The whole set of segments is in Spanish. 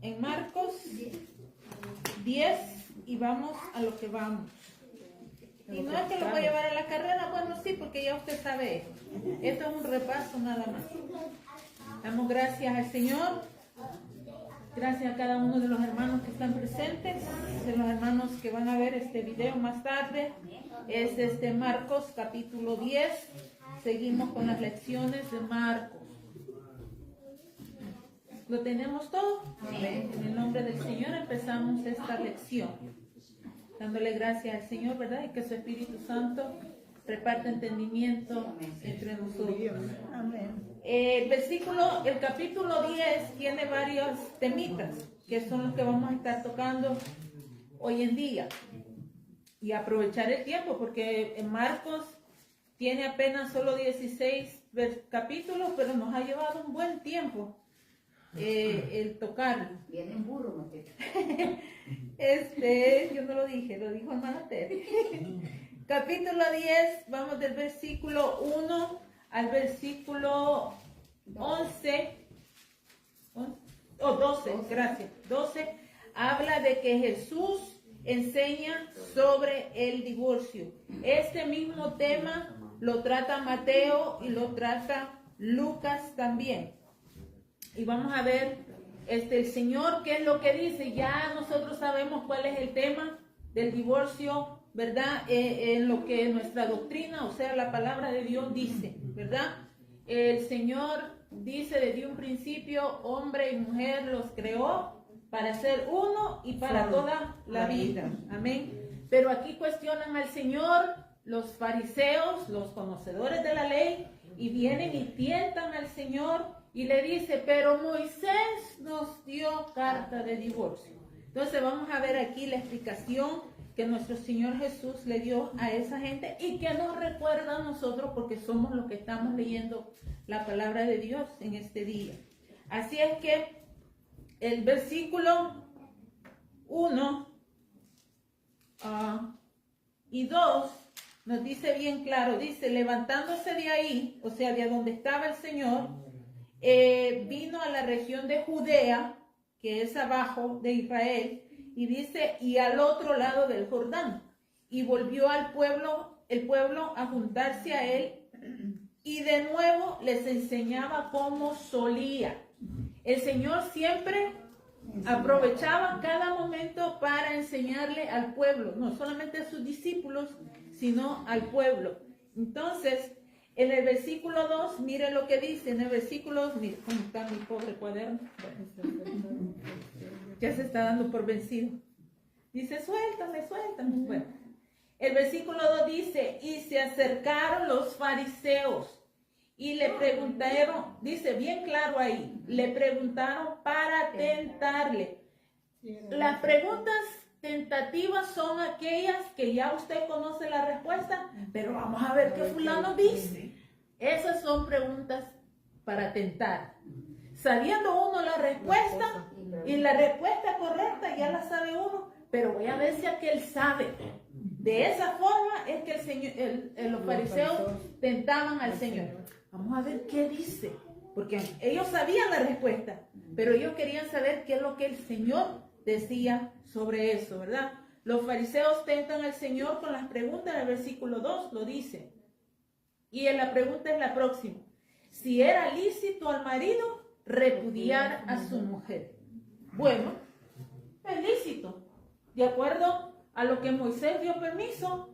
en Marcos 10 y vamos a lo que vamos. Y no es que lo voy a llevar a la carrera, bueno, sí, porque ya usted sabe. Esto es un repaso nada más. Damos gracias al Señor. Gracias a cada uno de los hermanos que están presentes, de los hermanos que van a ver este video más tarde. Es Marcos capítulo 10. Seguimos con las lecciones de Marcos. ¿Lo tenemos todo? Amén. En el nombre del Señor empezamos esta lección. Dándole gracias al Señor, ¿verdad? Y que su Espíritu Santo reparte entendimiento entre nosotros. Amén. El capítulo 10 tiene varios temitas que son los que vamos a estar tocando hoy en día. Y aprovechar el tiempo, porque en Marcos tiene apenas solo 16 capítulos, pero nos ha llevado un buen tiempo el tocarlo. Viene en burro, muchacho. Yo no lo dije, lo dijo hermana Tere. Capítulo 10, vamos del versículo 1 al versículo 11, o 12, gracias, 12, habla de que Jesús enseña sobre el divorcio. Este mismo tema lo trata Mateo y lo trata Lucas también. Y vamos a ver el Señor qué es lo que dice. Ya nosotros sabemos cuál es el tema del divorcio, ¿verdad? En lo que nuestra doctrina, o sea, la palabra de Dios dice, ¿verdad? El Señor dice desde un principio, hombre y mujer los creó para ser uno y para toda la vida. Amén. Pero aquí cuestionan al Señor los fariseos, los conocedores de la ley, y vienen y tientan al Señor y le dice, pero Moisés nos dio carta de divorcio. Entonces vamos a ver aquí la explicación que nuestro Señor Jesús le dio a esa gente y que nos recuerda a nosotros porque somos los que estamos leyendo la palabra de Dios en este día. Así es que el versículo 1 y 2 nos dice bien claro, dice, levantándose de ahí, o sea, de donde estaba el Señor, vino a la región de Judea, que es abajo de Israel, y dice, y al otro lado del Jordán, y volvió al pueblo, el pueblo a juntarse a él, y de nuevo les enseñaba como solía. El Señor siempre aprovechaba cada momento para enseñarle al pueblo, no solamente a sus discípulos, sino al pueblo. Entonces, en el versículo 2, mire lo que dice, en el versículo 2, mire cómo está mi pobre cuaderno. Ya se está dando por vencido. Dice, suéltame. Bueno, el versículo 2 dice, y se acercaron los fariseos y le preguntaron, dice bien claro ahí, le preguntaron para tentarle. Las preguntas tentativas son aquellas que ya usted conoce la respuesta, pero vamos a ver qué fulano dice. Esas son preguntas para tentar. Sabiendo uno la respuesta, y la respuesta correcta ya la sabe uno, pero voy a ver si aquel sabe. De esa forma es que el Señor, los fariseos tentaban al Señor. Vamos a ver qué dice, porque ellos sabían la respuesta, pero ellos querían saber qué es lo que el Señor decía sobre eso, ¿verdad? Los fariseos tentan al Señor con las preguntas. En el versículo 2 lo dice. Y en la pregunta es la próxima. Si era lícito al marido repudiar a su mujer. Bueno, es lícito. De acuerdo a lo que Moisés dio permiso,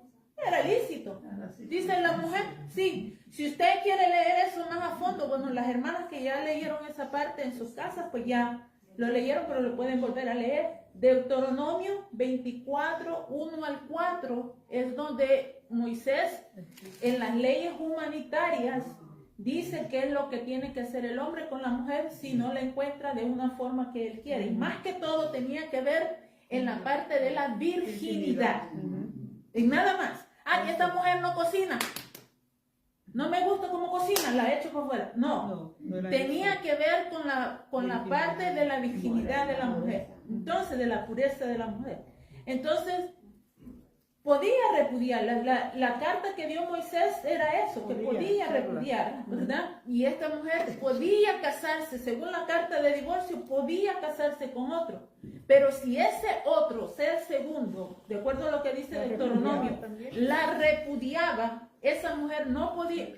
era lícito. Dice la mujer, sí. Si usted quiere leer eso más a fondo, bueno, las hermanas que ya leyeron esa parte en sus casas, pues ya lo leyeron, pero lo pueden volver a leer. Deuteronomio 24, 1 al 4, es donde Moisés, en las leyes humanitarias, dice qué es lo que tiene que hacer el hombre con la mujer si no la encuentra de una forma que él quiere. Y más que todo tenía que ver en la parte de la virginidad. En nada más. Que esta mujer no cocina. No me gusta cómo cocina, la he hecho por fuera. No, tenía que ver con la parte de la virginidad de la mujer. Entonces, de la pureza de la mujer. Entonces, podía repudiarla. La carta que dio Moisés era eso, que podía repudiarla, ¿verdad? Y esta mujer podía casarse, según la carta de divorcio, podía casarse con otro. Pero si ese otro, sea el segundo, de acuerdo a lo que dice Deuteronomio, la repudiaba, esa mujer no podía,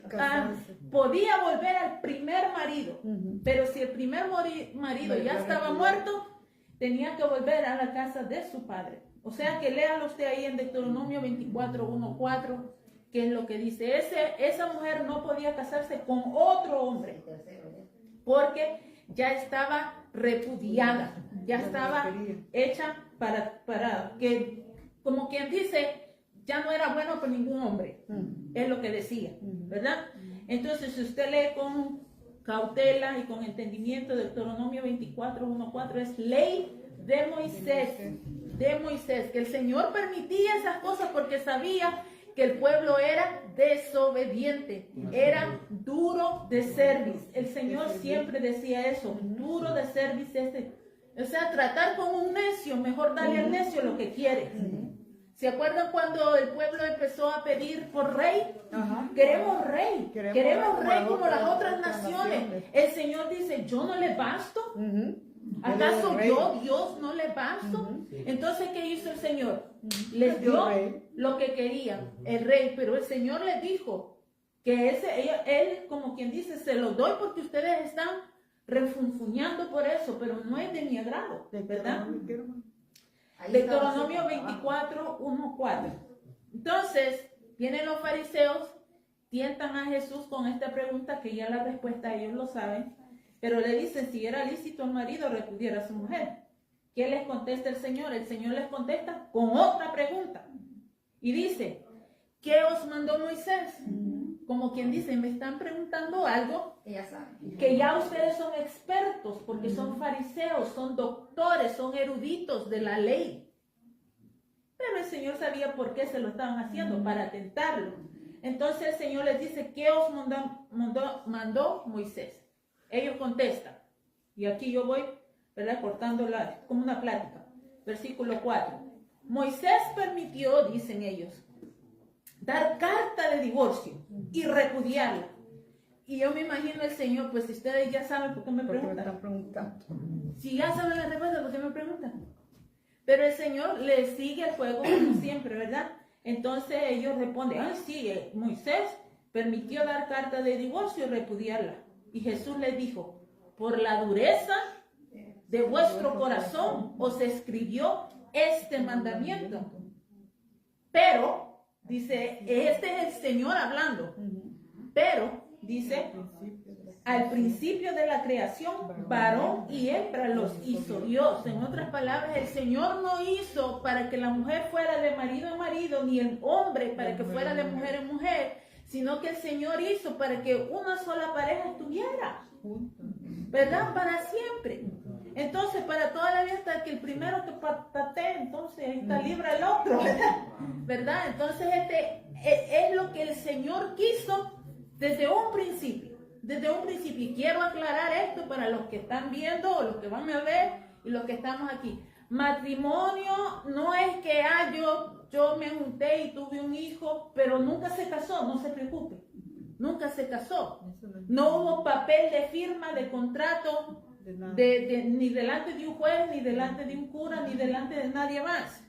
podía volver al primer marido. Pero si el primer marido ya estaba muerto, tenía que volver a la casa de su padre. O sea que léalo usted ahí en Deuteronomio 24:1-4, que es lo que dice. Esa mujer no podía casarse con otro hombre, porque ya estaba repudiada, ya estaba hecha para que, como quien dice, ya no era bueno con ningún hombre. Es lo que decía, ¿verdad? Entonces, si usted lee con cautela y con entendimiento, Deuteronomio 24:1-4 es ley de Moisés, que el Señor permitía esas cosas porque sabía que el pueblo era desobediente, era duro de cerviz. El Señor siempre decía eso, duro de cerviz. O sea, tratar con un necio, mejor darle al necio lo que quiere. ¿Se acuerdan cuando el pueblo empezó a pedir por rey? Queremos rey como las otras naciones. El Señor dice, yo no le basto. ¿Acaso yo, Dios, no le basto? Entonces, ¿qué hizo el Señor? Les dio lo que querían, el rey, pero el Señor les dijo que él, como quien dice, se lo doy porque ustedes están refunfuñando por eso, pero no es de mi agrado, ¿verdad? Deuteronomio 24:1-4. Entonces, vienen los fariseos, tientan a Jesús con esta pregunta que ya la respuesta ellos lo saben, pero le dicen si era lícito al marido repudiar a su mujer. ¿Qué les contesta el Señor? El Señor les contesta con otra pregunta. Y dice, ¿qué os mandó Moisés? Como quien dice, me están preguntando algo que ya ustedes son expertos, porque son fariseos, son doctores, son eruditos de la ley. Pero el Señor sabía por qué se lo estaban haciendo, para tentarlo. Entonces el Señor les dice, ¿qué os mandó Moisés? Ellos contestan, y aquí yo voy, ¿verdad? Cortándola como una plática. Versículo 4. Moisés permitió, dicen ellos, dar carta de divorcio y repudiarla. Y yo me imagino el Señor, pues si ustedes ya saben, ¿por qué me preguntan? Si ya saben la respuesta, ¿por qué me preguntan? Pero el Señor les sigue el juego como siempre, ¿verdad? Entonces ellos responden, sí, Moisés permitió dar carta de divorcio y repudiarla. Y Jesús les dijo, por la dureza de vuestro corazón os escribió este mandamiento. Pero, dice, este es el Señor hablando. Pero, dice, al principio de la creación, varón y hembra los hizo Dios. En otras palabras, el Señor no hizo para que la mujer fuera de marido en marido, ni el hombre para que fuera de mujer en mujer, sino que el Señor hizo para que una sola pareja estuviera, ¿verdad? Para siempre. Entonces, para toda la vida, hasta que el primero que patatee, entonces está libre el otro, ¿verdad? Entonces, es lo que el Señor quiso desde un principio. Desde un principio. Y quiero aclarar esto para los que están viendo o los que van a ver y los que estamos aquí. Matrimonio no es que yo me junté y tuve un hijo, pero nunca se casó, no se preocupe. Nunca se casó. No hubo papel de firma, de contrato, ni delante de un juez, ni delante de un cura, ni delante de nadie más.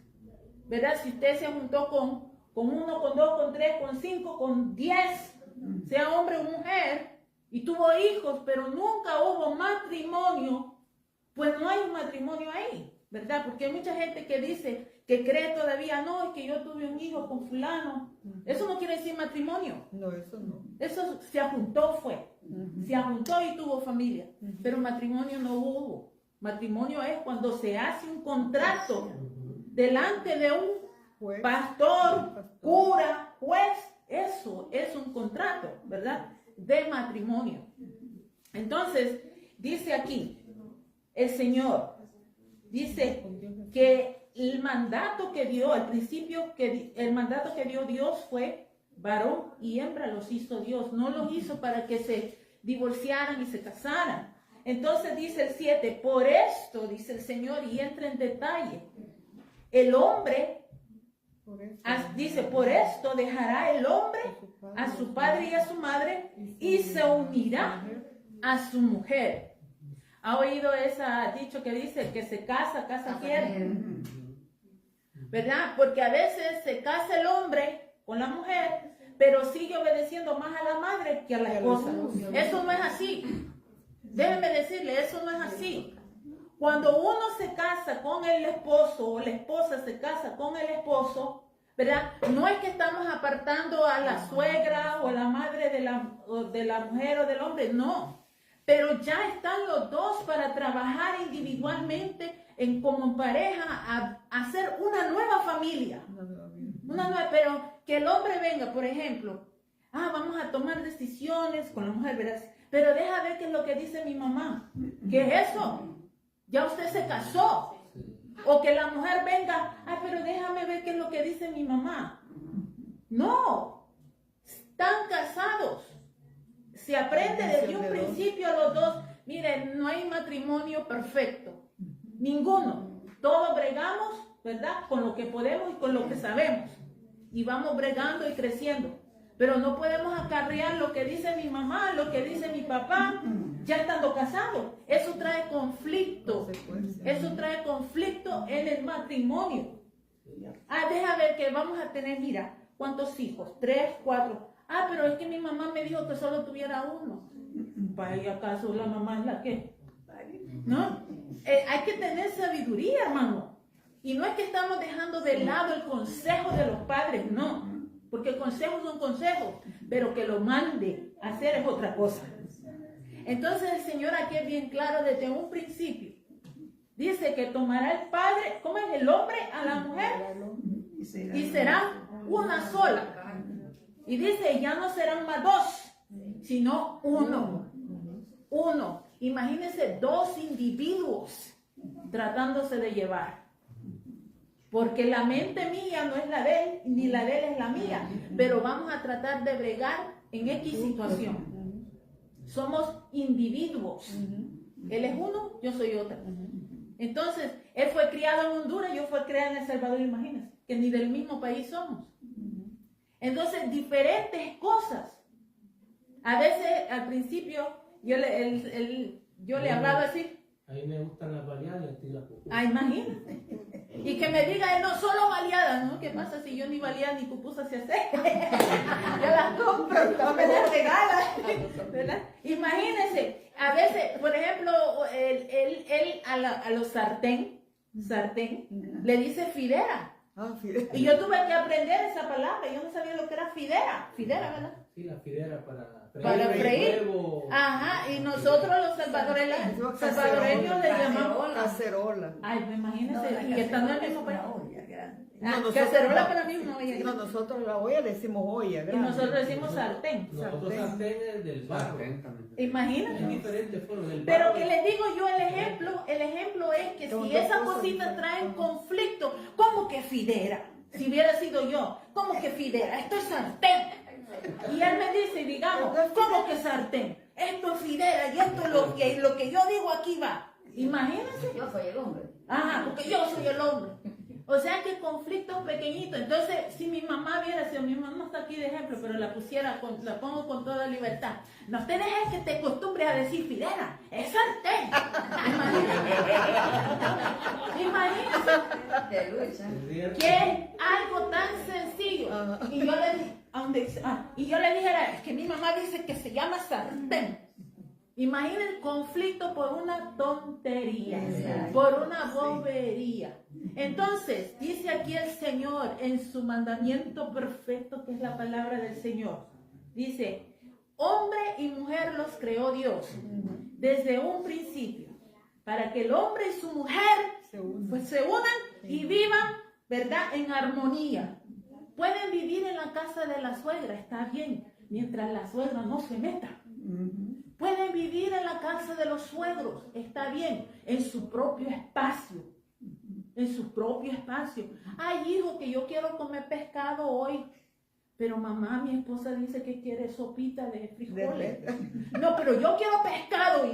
¿Verdad? Si usted se juntó con 1, con 2, con 3, con 5, con 10, sea hombre o mujer, y tuvo hijos, pero nunca hubo matrimonio, pues no hay un matrimonio ahí, ¿verdad? Porque hay mucha gente que dice, que cree todavía, no, es que yo tuve un hijo con fulano. Eso no quiere decir matrimonio. No, eso no. Eso se juntó fue. Se juntó y tuvo familia. Pero matrimonio no hubo. Matrimonio es cuando se hace un contrato delante de un pastor, cura, juez. Eso es un contrato, ¿verdad? De matrimonio. Entonces, dice aquí, el Señor, dice que el mandato que dio, al principio, el mandato que dio Dios fue varón y hembra los hizo Dios. No los hizo para que se divorciaran y se casaran. Entonces dice el 7, por esto, dice el Señor, y entra en detalle, el hombre Dice, por esto dejará el hombre a su padre y a su madre y se unirá a su mujer. ¿Ha oído ese dicho que dice que se casa, casa quiere? ¿Verdad? Porque a veces se casa el hombre con la mujer, pero sigue obedeciendo más a la madre que a la esposa. Eso no es así. Déjenme decirle, eso no es así. Cuando uno se casa con el esposo o la esposa se casa con el esposo, ¿verdad? No es que estamos apartando a la suegra o a la madre de la mujer o del hombre, no. Pero ya están los dos para trabajar individualmente como pareja a hacer una nueva familia. Pero que el hombre venga, por ejemplo, vamos a tomar decisiones con la mujer, ¿verdad? Pero deja ver qué es lo que dice mi mamá. ¿Qué es eso? Ya usted se casó. O que la mujer venga, pero déjame ver qué es lo que dice mi mamá. No, están casados. Se aprende desde un principio a los dos. Miren, no hay matrimonio perfecto. Ninguno. Todos bregamos, ¿verdad? Con lo que podemos y con lo que sabemos. Y vamos bregando y creciendo. Pero no podemos acarrear lo que dice mi mamá, lo que dice mi papá, ya estando casados. Eso trae conflicto. Eso trae conflicto en el matrimonio. Deja ver que vamos a tener, mira, ¿cuántos hijos? 3, 4. Pero es que mi mamá me dijo que solo tuviera uno. ¿Vaya acaso la mamá es la que? ¿No? Hay que tener sabiduría, hermano. Y no es que estamos dejando de lado el consejo de los padres, no. Porque consejos son consejos, pero que lo mande a hacer es otra cosa. Entonces el Señor aquí es bien claro desde un principio. Dice que tomará el padre, ¿cómo es? El hombre a la mujer y será una sola. Y dice, ya no serán más dos, sino uno. Uno. Imagínense dos individuos tratándose de llevar. Porque la mente mía no es la de él, ni la de él es la mía. Pero vamos a tratar de bregar en X situación. Somos individuos. Él es uno, yo soy otra. Entonces, él fue criado en Honduras, yo fui criada en El Salvador, imagínense, que ni del mismo país somos. Entonces, diferentes cosas. A veces, al principio, yo le hablaba así. A mí me gustan las baleadas y a ti las pupusas. Imagínate. Y que me diga él, no solo baleadas, ¿no? ¿Qué pasa si yo ni baleadas ni pupusas se hace? Yo las compro, me las regala, ¿verdad? Imagínense, a veces, por ejemplo, él a los sartén, le dice fidera. Y yo tuve que aprender esa palabra, yo no sabía lo que era fidera, ¿verdad? Sí, la fidera para freír. Huevo. Ajá, y nosotros los salvadoreños le llamamos cacerola. Imagínense, y estando en el mismo país. Cacerola para mí no olla. No, nosotros la olla le decimos olla. Y nosotros decimos sartén. Nosotros sartén es del barro. Imagínate. Es diferente forma del barro. Pero que les digo yo el ejemplo es que si esas cositas traen conflicto, ¿cómo que fidera? Si hubiera sido yo, ¿cómo que fidera? Esto es sartén. Y él me dice, digamos, ¿cómo que sartén? Esto es fidera y esto es lo que yo digo aquí va. Imagínense. Yo soy el hombre. Porque yo soy el hombre. O sea que conflictos pequeñitos. Entonces, si mi mamá viera, si mi mamá está aquí de ejemplo, pero la pongo con toda libertad. No te dejes que te acostumbres a decir fidera, es sartén. Imagínate. Que es algo tan sencillo. Y yo le dijera, es que mi mamá dice que se llama sartén. Imagina el conflicto por una tontería, por una bobería. Entonces, dice aquí el Señor en su mandamiento perfecto, que es la palabra del Señor. Dice, hombre y mujer los creó Dios desde un principio, para que el hombre y su mujer se unan y vivan, ¿verdad?, en armonía. Pueden vivir en la casa de la suegra, está bien, mientras la suegra no se meta. Pueden vivir en la casa de los suegros, está bien, en su propio espacio. En su propio espacio. Ay, hijo, que yo quiero comer pescado hoy. Pero mamá, mi esposa dice que quiere sopita de frijoles. No, pero yo quiero pescado,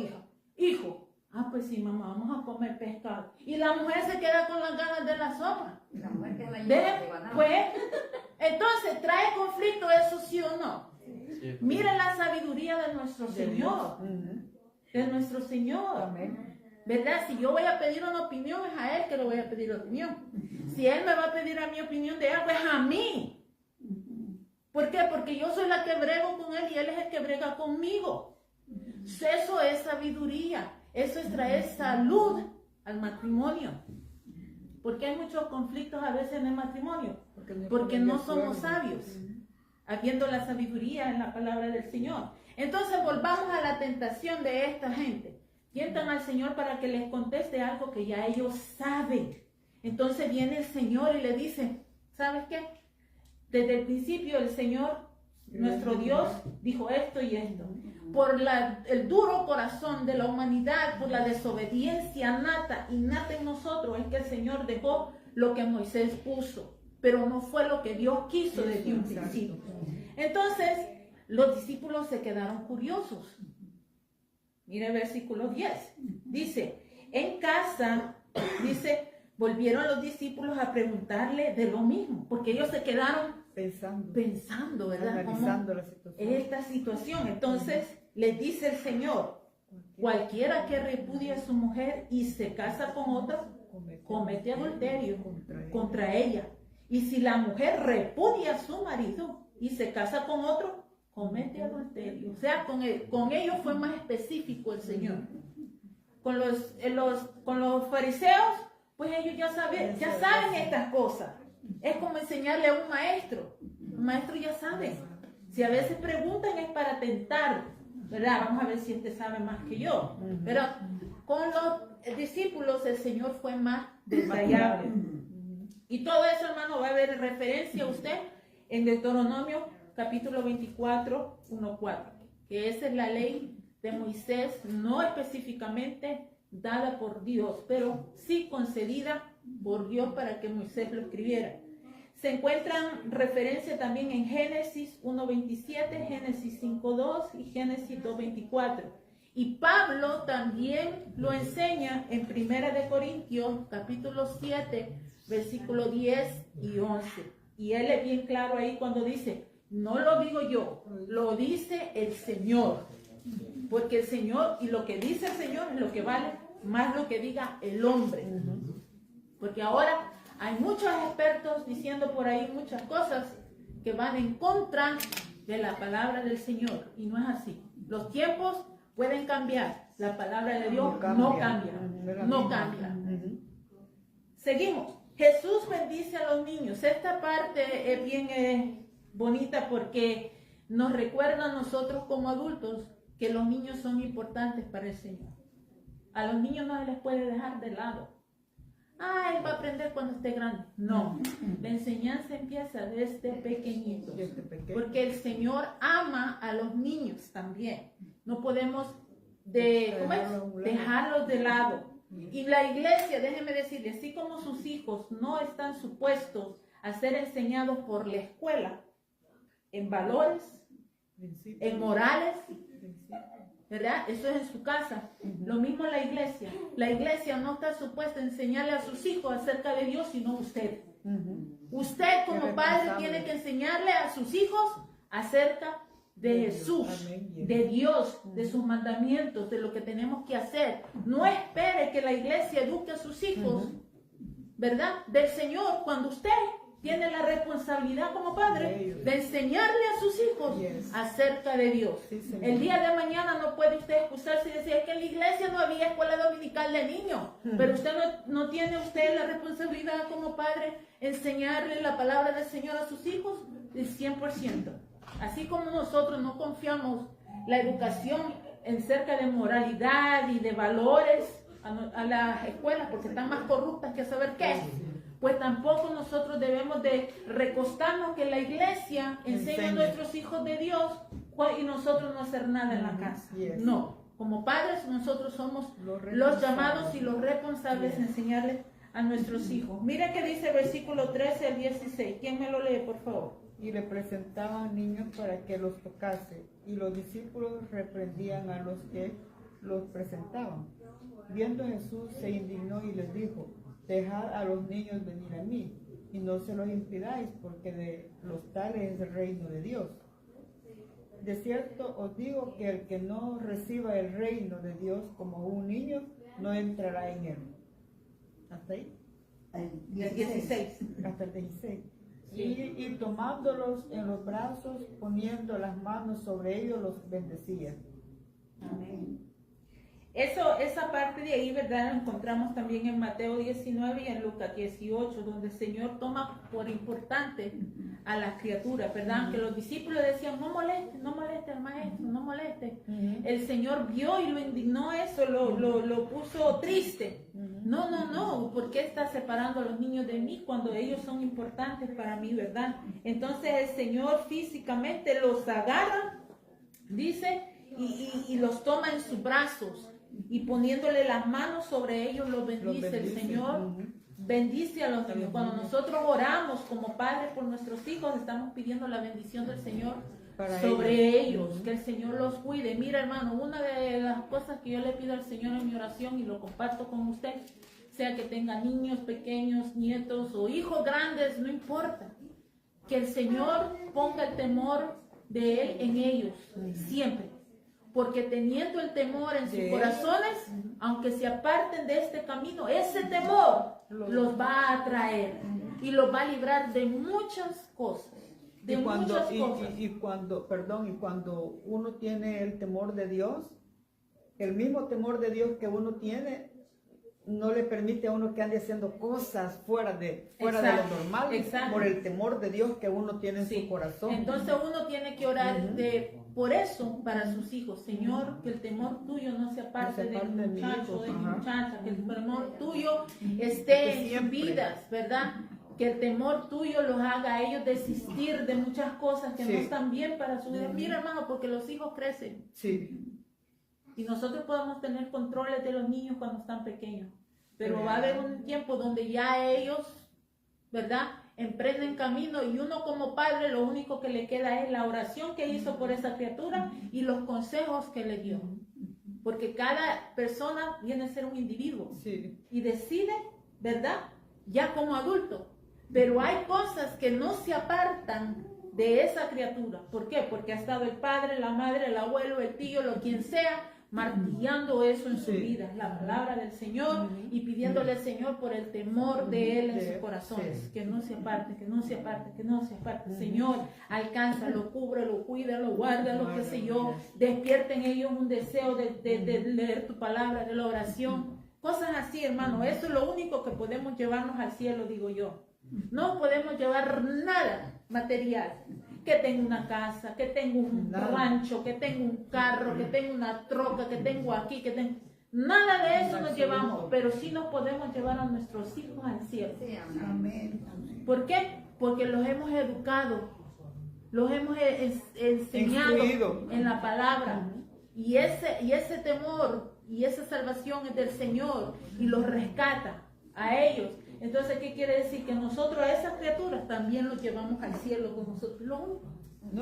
hijo. Pues sí, mamá, vamos a comer pescado. Y la mujer se queda con las ganas de la sopa. La mujer que Pues, entonces, ¿trae conflicto eso sí o no? Sí. Mira la sabiduría de nuestro Señor. De nuestro Señor. Amén. ¿Verdad? Si yo voy a pedir una opinión, es a Él que le voy a pedir opinión. Si Él me va a pedir a mi opinión de algo, es a mí. ¿Por qué? Porque yo soy la que brego con Él y Él es el que brega conmigo. Eso es sabiduría. Eso es traer salud al matrimonio. Porque hay muchos conflictos a veces en el matrimonio. Porque no somos sabios. Habiendo la sabiduría en la palabra del Señor. Entonces volvamos a la tentación de esta gente. Tientan al Señor para que les conteste algo que ya ellos saben. Entonces viene el Señor y le dice, ¿sabes qué? Desde el principio el Señor, nuestro Dios, dijo esto y esto. Por el duro corazón de la humanidad, por la desobediencia innata en nosotros, es que el Señor dejó lo que Moisés puso. Pero no fue lo que Dios quiso desde un principio. Entonces, los discípulos se quedaron curiosos. Mira el versículo 10. Dice, en casa, dice, volvieron los discípulos a preguntarle de lo mismo, porque ellos se quedaron pensando, ¿verdad? Analizando la situación. Esta situación. Entonces, les dice el Señor, cualquiera que repudie a su mujer y se casa con otra, comete adulterio contra ella. Y si la mujer repudia a su marido y se casa con otro, comete adulterio. O sea, con ellos fue más específico el Señor. Con los fariseos, pues ellos ya saben estas cosas. Es como enseñarle a un maestro. Un maestro ya sabe. Si a veces preguntan es para tentar, ¿verdad? Vamos a ver si este sabe más que yo. Pero con los discípulos el Señor fue más detallado. Y todo eso, hermano, va a haber referencia a usted en Deuteronomio capítulo 24, 1-4, que esa es la ley de Moisés, no específicamente dada por Dios, pero sí concedida por Dios para que Moisés lo escribiera. Se encuentran referencia también en Génesis 1:27, Génesis 5:2 y Génesis 2:24. Y Pablo también lo enseña en 1 de Corintios capítulo 7, versículo 10 y 11. Y él es bien claro ahí cuando dice, no lo digo yo, lo dice el Señor. Porque el Señor, y lo que dice el Señor es lo que vale más lo que diga el hombre. Porque ahora hay muchos expertos diciendo por ahí muchas cosas que van en contra de la palabra del Señor. Y no es así. Los tiempos pueden cambiar. La palabra de Dios no cambia. No cambia. Seguimos. Jesús bendice a los niños. Esta parte es bien bonita porque nos recuerda a nosotros como adultos que los niños son importantes para el Señor. A los niños no se les puede dejar de lado. Él va a aprender cuando esté grande. No, la enseñanza empieza desde pequeñitos. Porque el Señor ama a los niños también. No podemos dejarlos de lado. Y la iglesia, déjeme decirle, así como sus hijos no están supuestos a ser enseñados por la escuela, en valores, en morales, ¿verdad? Eso es en su casa. Lo mismo la iglesia. La iglesia no está supuesta a enseñarle a sus hijos acerca de Dios, sino usted. Usted como padre tiene que enseñarle a sus hijos acerca de Jesús, de Dios, de sus mandamientos, de lo que tenemos que hacer. No espere que la iglesia eduque a sus hijos, ¿verdad? Del Señor, cuando usted tiene la responsabilidad como padre de enseñarle a sus hijos acerca de Dios. El día de mañana no puede usted excusarse y decir que en la iglesia no había escuela dominical de niños, pero usted no tiene usted la responsabilidad como padre enseñarle la palabra del Señor a sus hijos del 100%. Así como nosotros no confiamos la educación en cerca de moralidad y de valores a las escuelas porque están más corruptas que saber qué, pues tampoco nosotros debemos de recostarnos que la iglesia enseñe a nuestros hijos de Dios y nosotros no hacer nada en la casa. No, como padres nosotros somos los llamados y los responsables de enseñarles a nuestros hijos. Mira que dice el versículo 13 al 16. ¿Quién me lo lee, por favor? Y le presentaban niños para que los tocase, y los discípulos reprendían a los que los presentaban. Viendo Jesús se indignó y les dijo, dejad a los niños venir a mí, y no se los impidáis, porque de los tales es el reino de Dios. De cierto os digo que el que no reciba el reino de Dios como un niño, no entrará en él. ¿Hasta ahí? El 16. Hasta el 16. Y tomándolos en los brazos, poniendo las manos sobre ellos, los bendecía. Amén. Esa parte de ahí, ¿verdad? Lo encontramos también en Mateo 19 y en Lucas 18, donde el Señor toma por importante a las criaturas, ¿verdad? Que los discípulos decían, no moleste al maestro, no moleste. El Señor vio y lo indignó eso, lo puso triste. No, ¿por qué está separando a los niños de mí cuando ellos son importantes para mí, ¿verdad? Entonces el Señor físicamente los agarra, dice, y los toma en sus brazos. Y poniéndole las manos sobre ellos los bendice. El Señor bendice a los niños. Cuando nosotros oramos como padres por nuestros hijos, estamos pidiendo la bendición del Señor sobre ellos, que el Señor los cuide. Mira, hermano, una de las cosas que yo le pido al Señor en mi oración y lo comparto con usted, sea que tenga niños pequeños, nietos o hijos grandes, no importa, que el Señor ponga el temor de Él en ellos siempre. Porque teniendo el temor en sus corazones, aunque se aparten de este camino, ese temor los va a atraer y los va a librar de muchas cosas. Y cuando uno tiene el temor de Dios, el mismo temor de Dios que uno tiene, no le permite a uno que ande haciendo cosas fuera de lo normal, por el temor de Dios que uno tiene en su corazón. Entonces uno tiene que orar por eso para sus hijos. Señor, que el temor tuyo no se aparte del muchacho, de mi muchacha, que el temor tuyo esté en sus vidas, ¿verdad? Que el temor tuyo los haga a ellos desistir de muchas cosas que no están bien para su vida. Mira, hermano, porque los hijos crecen. Y nosotros podemos tener controles de los niños cuando están pequeños, pero va a haber un tiempo donde ya ellos, ¿verdad?, emprenden camino y uno como padre lo único que le queda es la oración que hizo por esa criatura y los consejos que le dio. Porque cada persona viene a ser un individuo y decide, ¿verdad?, ya como adulto. Pero hay cosas que no se apartan de esa criatura. ¿Por qué? Porque ha estado el padre, la madre, el abuelo, el tío, lo quien sea, martillando eso en su vida, la palabra del Señor, y pidiéndole al Señor por el temor de Él en sus corazones, que no se aparte, que no se aparte, que no se aparte. Señor, alcanza, lo cubre, lo cuida, lo guarda, lo que sé yo, despierta en ellos un deseo de leer tu palabra, de la oración, cosas así, hermano. Eso es lo único que podemos llevarnos al cielo, digo yo. No podemos llevar nada material, que tengo una casa, que tengo un rancho, que tengo un carro, que tengo una troca, que tengo aquí, que tengo... Nada de eso nos llevamos, pero sí nos podemos llevar a nuestros hijos al cielo. Amén. ¿Por qué? Porque los hemos educado, los hemos enseñado en la palabra. Y ese temor y esa salvación es del Señor y los rescata a ellos. Entonces, ¿qué quiere decir? Que nosotros a esas criaturas también los llevamos al cielo con nosotros. Lo único.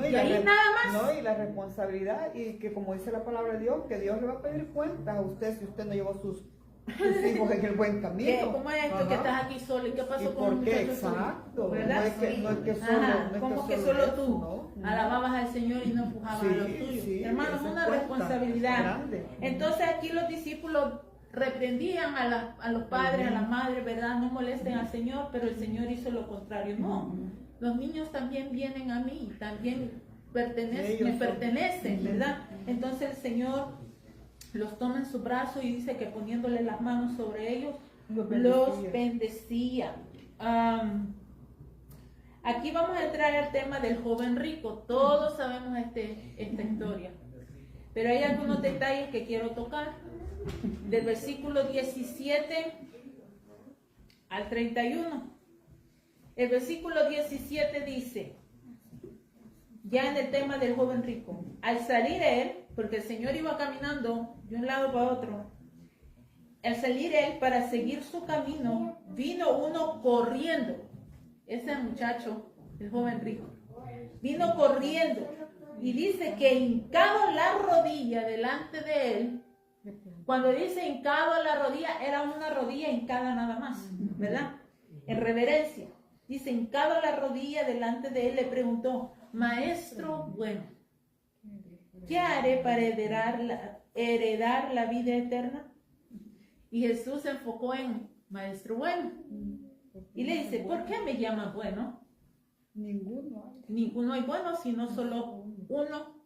Y ahí nada más. Y la responsabilidad, y que como dice la palabra de Dios, que Dios le va a pedir cuentas a usted si usted no llevó sus hijos en el buen camino. ¿Cómo es esto que estás aquí solo? ¿Y qué pasó con el muchacho? Exacto. ¿Verdad? No es que solo, como que solo tú alababas al Señor y no empujabas a los tuyos. Hermano, es una responsabilidad grande. Entonces aquí los discípulos reprendían a los padres, a las madres, ¿verdad? No molesten al Señor, pero el Señor hizo lo contrario. No, los niños también vienen a mí, también me pertenecen, ¿verdad? Entonces el Señor los toma en su brazo y dice que poniéndole las manos sobre ellos, los bendecía. Aquí vamos a entrar al tema del joven rico. Todos sabemos esta historia, pero hay algunos detalles que quiero tocar. Del versículo 17 al 31. El versículo 17 dice, ya en el tema del joven rico, al salir él, porque el Señor iba caminando de un lado para otro, al salir él para seguir su camino, vino uno corriendo. Ese muchacho, el joven rico, vino corriendo y dice que hincado la rodilla delante de él. Cuando dice hincado a la rodilla, era una rodilla hincada nada más, ¿verdad? En reverencia. dice, hincado la rodilla delante de él, le preguntó, maestro bueno, ¿qué haré para heredar la vida eterna? Y Jesús se enfocó en maestro bueno. Y le dice, ¿por qué me llaman bueno? Ninguno. Ninguno hay bueno, sino solo uno,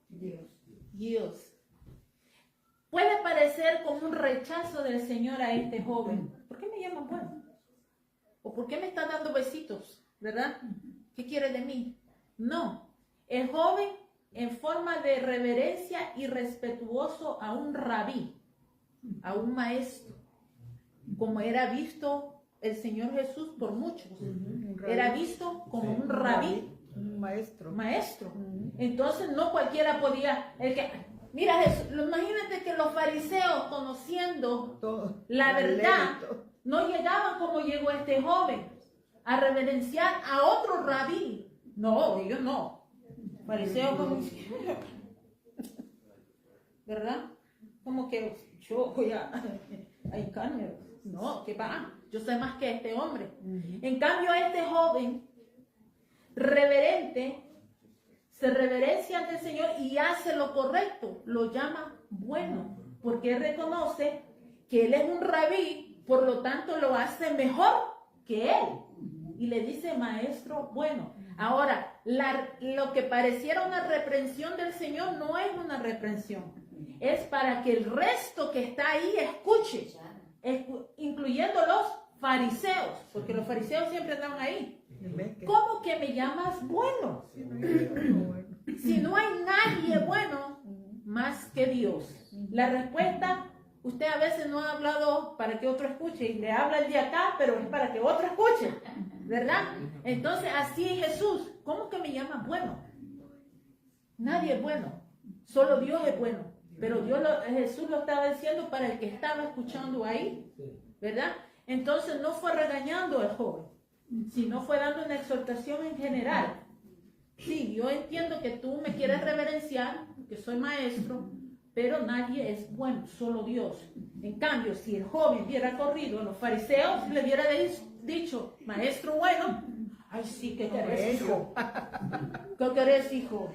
Dios. Puede parecer como un rechazo del Señor a este joven. ¿Por qué me llaman bueno? ¿O por qué me están dando besitos? ¿Verdad? ¿Qué quiere de mí? No. El joven, en forma de reverencia y respetuoso a un rabí, a un maestro, como era visto el Señor Jesús por muchos. Era visto como un rabí, un maestro. Maestro. Entonces no cualquiera podía. Mira, Jesús, imagínate que los fariseos, conociendo Todo, la verdad, no llegaban como llegó este joven a reverenciar a otro rabí. No, ellos no. Fariseos como, ¿verdad? Como que yo voy a hincarme. No, ¿qué va? Yo sé más que este hombre. En cambio, este joven reverente se reverencia ante el Señor y hace lo correcto, lo llama bueno, porque él reconoce que él es un rabí, por lo tanto lo hace mejor que él. Y le dice maestro bueno. Ahora, lo que pareciera una reprensión del Señor no es una reprensión, es para que el resto que está ahí escuche, incluyendo los fariseos, porque los fariseos siempre andaban ahí. ¿Cómo que me llamas bueno? Si no hay nadie bueno más que Dios. La respuesta, usted a veces no ha hablado para que otro escuche y le habla el de acá, pero es para que otro escuche, ¿verdad? Entonces así es Jesús. ¿Cómo que me llamas bueno? Nadie es bueno, solo Dios es bueno. Pero Jesús lo estaba diciendo para el que estaba escuchando ahí, ¿verdad? Entonces no fue regañando al joven, sino fue dando una exhortación en general. Sí, yo entiendo que tú me quieres reverenciar, que soy maestro, pero nadie es bueno, solo Dios. En cambio, si el joven hubiera corrido a los fariseos, le hubiera dicho, maestro bueno, ay sí, ¿qué querés, hijo? ¿Qué querés, hijo?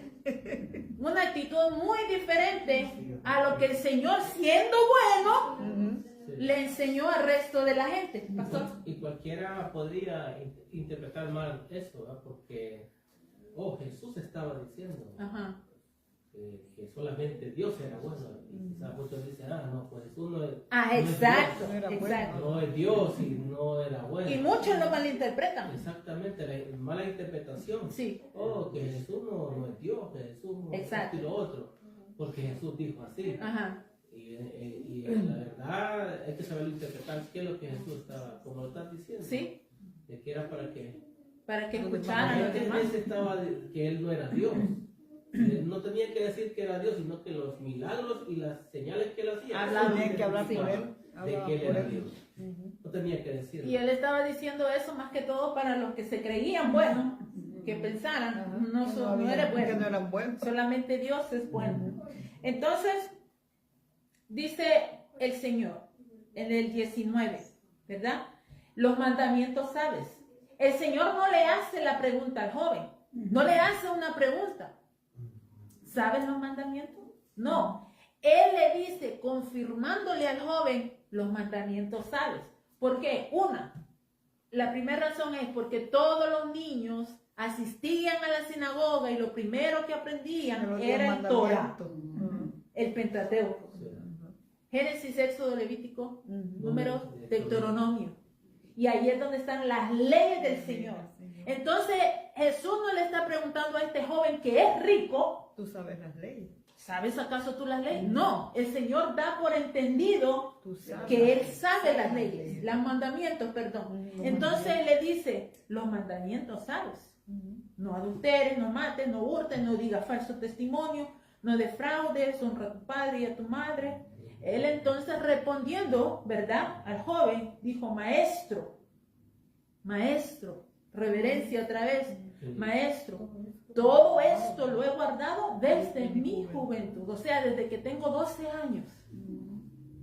Una actitud muy diferente a lo que el Señor, siendo bueno, le enseñó al resto de la gente. ¿Pastor? Y cualquiera podría interpretar mal eso, ¿verdad? Porque Jesús estaba diciendo que solamente Dios era bueno. Y quizás muchos dicen, no, pues Jesús no es. Exacto, no es Dios, exacto. no es Dios y no era bueno. Y muchos lo malinterpretan. Exactamente, la mala interpretación. Sí. Que Jesús no es Dios, que Jesús no es esto y lo otro. Porque Jesús dijo así. Y la verdad hay que saber interpretar qué es lo que Jesús estaba, como lo estás diciendo. Sí. De que era para que escucharan los demás. Estaba que él no era Dios. No tenía que decir que era Dios, sino que los milagros y las señales que él hacía. Tenía que hablar por él. De que él era Dios. No tenía que decirlo. Y él estaba diciendo eso más que todo para los que se creían buenos, que pensaran, no eres bueno. Que no eran buenos. Solamente Dios es bueno. Entonces, dice el Señor en el 19, ¿verdad? Los mandamientos sabes. El Señor no le hace la pregunta al joven, no le hace una pregunta. ¿Sabes los mandamientos? No. Él le dice, confirmándole al joven, los mandamientos sabes. ¿Por qué? La primera razón es porque todos los niños asistían a la sinagoga y lo primero que aprendían era el Torah, el Pentateuco. Génesis, Éxodo, Levítico, Números, Deuteronomio. Y ahí es donde están las leyes del Señor. Entonces Jesús no le está preguntando a este joven que es rico. Tú sabes las leyes. ¿Sabes acaso tú las leyes? No, el Señor da por entendido que Él sabe las leyes, los mandamientos, perdón. Entonces Él le dice, los mandamientos sabes. No adulteres, no mates, no hurtes, no digas falso testimonio, no defraudes, honra a tu padre y a tu madre. Él entonces respondiendo, ¿verdad? Al joven, dijo, maestro, reverencia otra vez, maestro, todo esto lo he guardado desde mi juventud, o sea, desde que tengo 12 años.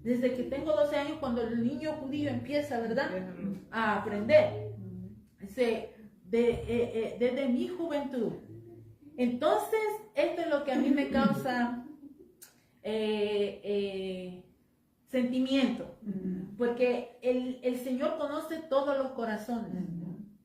Desde que tengo 12 años, cuando el niño judío empieza, ¿verdad?, a aprender. Dice, desde mi juventud. Entonces, esto es lo que a mí me causa sentimiento, porque el Señor conoce todos los corazones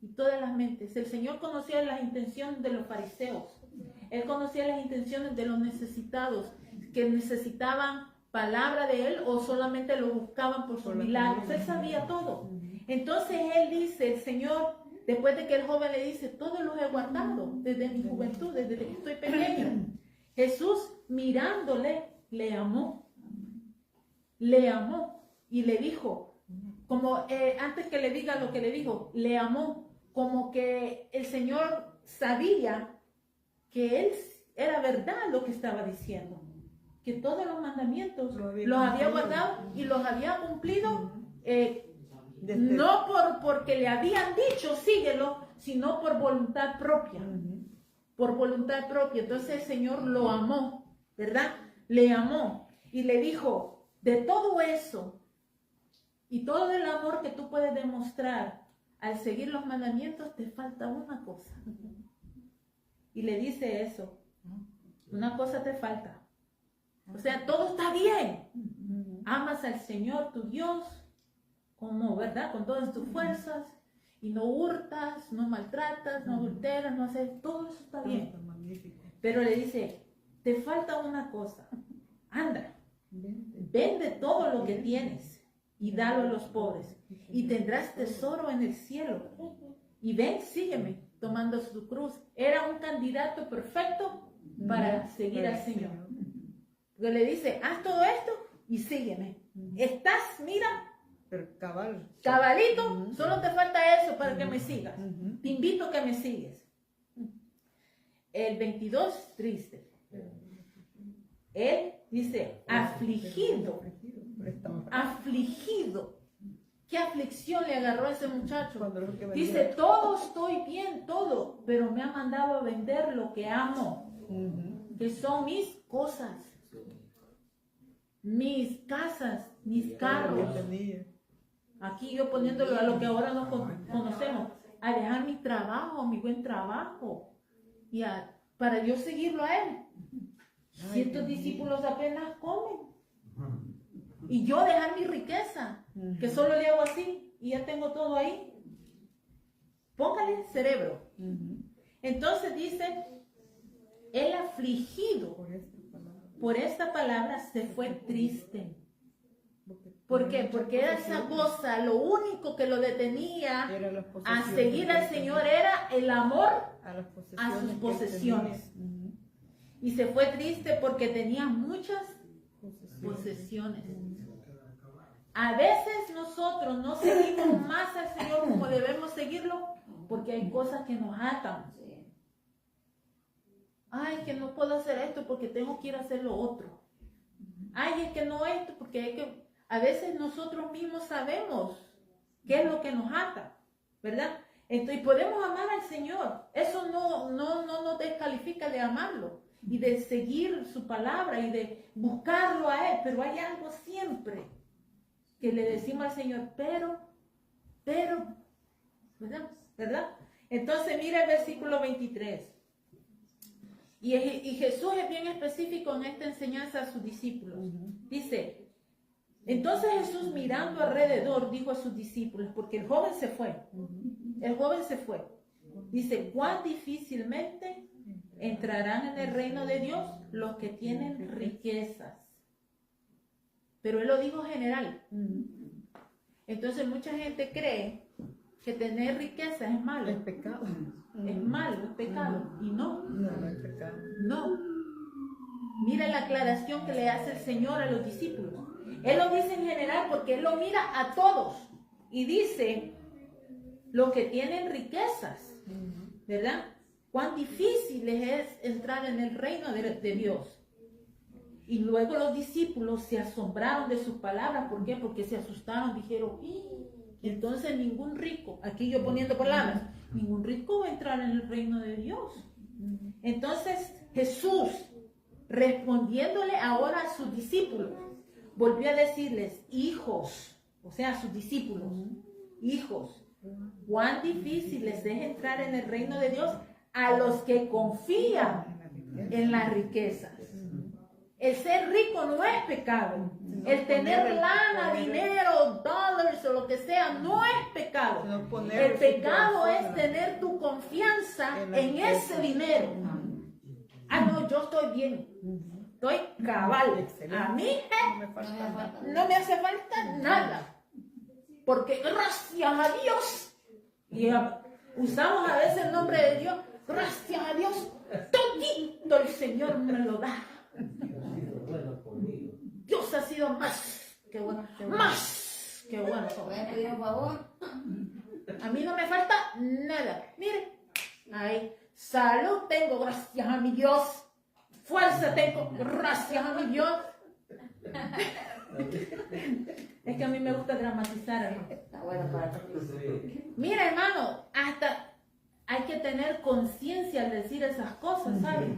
y todas las mentes. El Señor conocía las intenciones de los fariseos. Él conocía las intenciones de los necesitados, que necesitaban palabra de Él o solamente lo buscaban por sus milagros. Él sabía todo. Entonces Él dice, el Señor, después de que el joven le dice, todos los he guardado desde mi juventud, desde que estoy pequeño. Jesús, mirándole, le amó y le dijo, como antes que le diga lo que le dijo, le amó, como que el Señor sabía que Él era verdad lo que estaba diciendo, que todos los mandamientos los había guardado y los había cumplido, no porque le habían dicho síguelo, sino por voluntad propia, por voluntad propia. Entonces el Señor lo amó, ¿verdad? Le amó y le dijo, de todo eso y todo el amor que tú puedes demostrar al seguir los mandamientos, te falta una cosa. Y le dice eso, una cosa te falta. O sea, todo está bien. Amas al Señor, tu Dios, como, ¿verdad? Con todas tus fuerzas, y no hurtas, no maltratas, no adulteras, no haces, todo eso está bien. Pero le dice, te falta una cosa. Anda, vende todo lo que tienes y dalo a los pobres, y tendrás tesoro en el cielo. Y ven, sígueme, tomando su cruz. Era un candidato perfecto para seguir al Señor. Porque le dice, haz todo esto y sígueme. Estás, mira, cabalito, solo te falta eso para que me sigas. Te invito a que me sigues. El 22, triste. Él dice, afligido. ¿Qué aflicción le agarró a ese muchacho? Dice, todo estoy bien, todo, pero me ha mandado a vender lo que amo, que son mis cosas, mis casas, mis carros. Aquí yo poniéndolo a lo que ahora nos conocemos, a dejar mi trabajo, mi buen trabajo, y para yo seguirlo a él. Si estos discípulos apenas comen, y yo dejar mi riqueza, que solo le hago así y ya tengo todo ahí. Póngale cerebro. Entonces dice, el afligido por esta palabra se fue triste. ¿Por qué? Porque era esa cosa, lo único que lo detenía a seguir al Señor era el amor a sus posesiones. Y se fue triste porque tenía muchas posesiones. A veces nosotros no seguimos más al Señor como debemos seguirlo porque hay cosas que nos atan. Ay, que no puedo hacer esto porque tengo que ir a hacer lo otro. Ay, es que no esto porque hay que... A veces nosotros mismos sabemos qué es lo que nos ata, ¿verdad? Entonces podemos amar al Señor. Eso no nos descalifica de amarlo y de seguir su palabra y de buscarlo a Él. Pero hay algo siempre que le decimos al Señor, pero, ¿verdad? Entonces mira el versículo 23. Y Jesús es bien específico en esta enseñanza a sus discípulos. Dice, entonces Jesús mirando alrededor dijo a sus discípulos, porque el joven se fue. El joven se fue. Dice, cuán difícilmente entrarán en el reino de Dios los que tienen riquezas. Pero él lo dijo general. Entonces mucha gente cree que tener riqueza es malo. Es pecado. Es malo, es pecado. Y no. No es pecado. No. Mira la aclaración que le hace el Señor a los discípulos. Él lo dice en general porque Él lo mira a todos. Y dice, los que tienen riquezas, ¿verdad? Cuán difícil es entrar en el reino de Dios. Y luego los discípulos se asombraron de sus palabras. ¿Por qué? Porque se asustaron, dijeron, entonces ningún rico, aquí yo poniendo palabras, ningún rico va a entrar en el reino de Dios. Entonces Jesús, respondiéndole ahora a sus discípulos, volvió a decirles, hijos, o sea, a sus discípulos, hijos, cuán difícil les es entrar en el reino de Dios a los que confían en las riquezas. El ser rico no es pecado. El tener lana, dinero, dólares o lo que sea, no es pecado. El pecado es tener tu confianza en ese dinero. Ah, no, yo estoy bien. Estoy cabal. A mí no me hace falta nada. Porque gracias a Dios, y usamos a veces el nombre de Dios, gracias a Dios, todito el Señor me lo da. Dios ha sido más que bueno, más que bueno. ¿Voy a pedir un favor? A mí no me falta nada. Mire, ahí, salud tengo, gracias a mi Dios. Fuerza tengo, gracias a mi Dios. Es que a mí me gusta dramatizar, hermano. Está bueno para todos. Mira, hermano, hasta hay que tener conciencia al decir esas cosas, ¿sabes?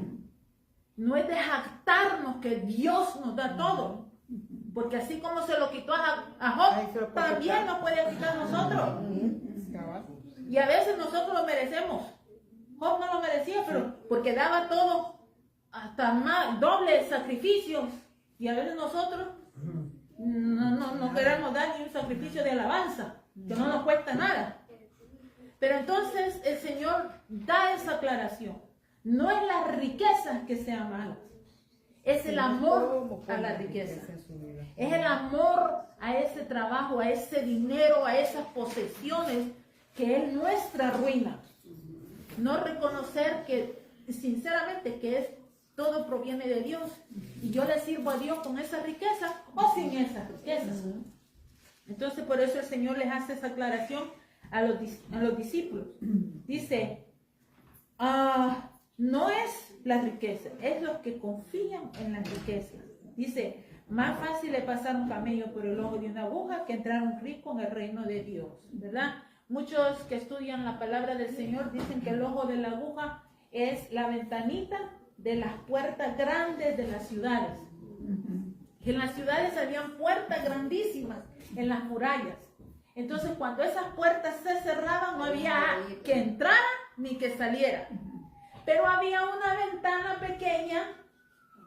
No es de jactarnos que Dios nos da todo. Porque así como se lo quitó a Job, también nos puede quitar a nosotros. Y a veces nosotros lo merecemos. Job no lo merecía, pero porque daba todo, hasta más, doble sacrificios. Y a veces nosotros no queremos dar ni un sacrificio de alabanza, que no nos cuesta nada. Pero entonces el Señor da esa aclaración. No es las riquezas que sean malas, es el amor a la riqueza. Es el amor a ese trabajo, a ese dinero, a esas posesiones que es nuestra ruina. No reconocer que, sinceramente, que todo proviene de Dios. Y yo le sirvo a Dios con esa riqueza o sin esas riquezas. Entonces, por eso el Señor les hace esa aclaración a los discípulos. Dice, no es la riqueza, es los que confían en las riquezas. Dice, más fácil es pasar un camello por el ojo de una aguja que entrar un rico en el reino de Dios, ¿verdad? Muchos que estudian la palabra del Señor dicen que el ojo de la aguja es la ventanita de las puertas grandes de las ciudades. Que en las ciudades habían puertas grandísimas en las murallas. Entonces, cuando esas puertas se cerraban, no había que entrara ni que saliera. Pero había una ventana pequeña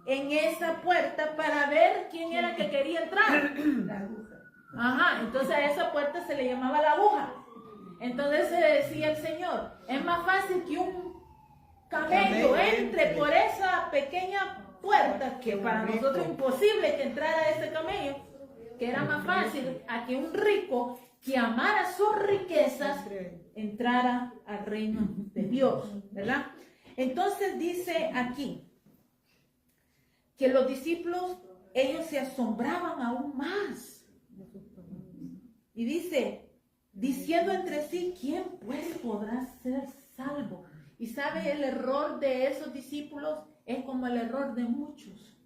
en esa puerta para ver quién era que quería entrar. Ajá, entonces a esa puerta se le llamaba la aguja. Entonces se decía el Señor, es más fácil que un camello entre por esa pequeña puerta, que para nosotros es imposible que entrara ese camello, que era más fácil a que un rico que amara sus riquezas entrara al reino de Dios, ¿verdad? Entonces dice aquí que los discípulos, ellos se asombraban aún más. Y dice, diciendo entre sí, ¿quién pues podrá ser salvo? Y sabe, el error de esos discípulos es como el error de muchos,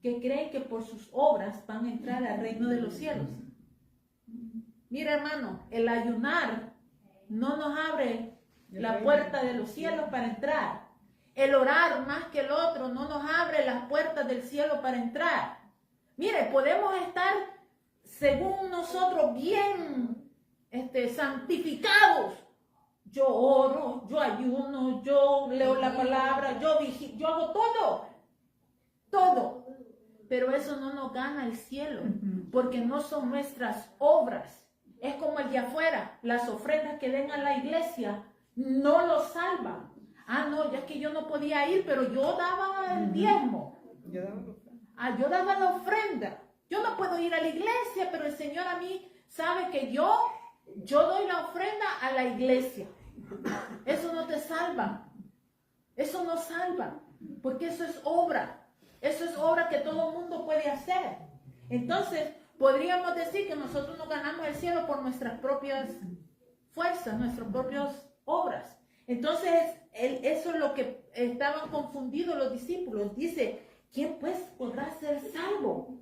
que creen que por sus obras van a entrar al reino de los cielos. Mira, hermano, el ayunar no nos abre la puerta de los cielos para entrar. El orar más que el otro no nos abre las puertas del cielo para entrar. Mire, podemos estar, según nosotros, bien santificados. Yo oro, yo ayuno, yo leo la palabra, yo vigilo, yo hago todo. Pero eso no nos gana el cielo, porque no son nuestras obras. Es como el de afuera, las ofrendas que den a la iglesia no lo salvan. Ah, no, ya es que yo no podía ir, pero yo daba el diezmo. Yo daba la ofrenda. Yo no puedo ir a la iglesia, pero el Señor a mí sabe que yo doy la ofrenda a la iglesia. Eso no te salva. Eso no salva, porque eso es obra. Eso es obra que todo el mundo puede hacer. Entonces, podríamos decir que nosotros no ganamos el cielo por nuestras propias fuerzas, nuestras propias obras. Entonces, eso es lo que estaban confundidos los discípulos. Dice, ¿quién pues podrá ser salvo?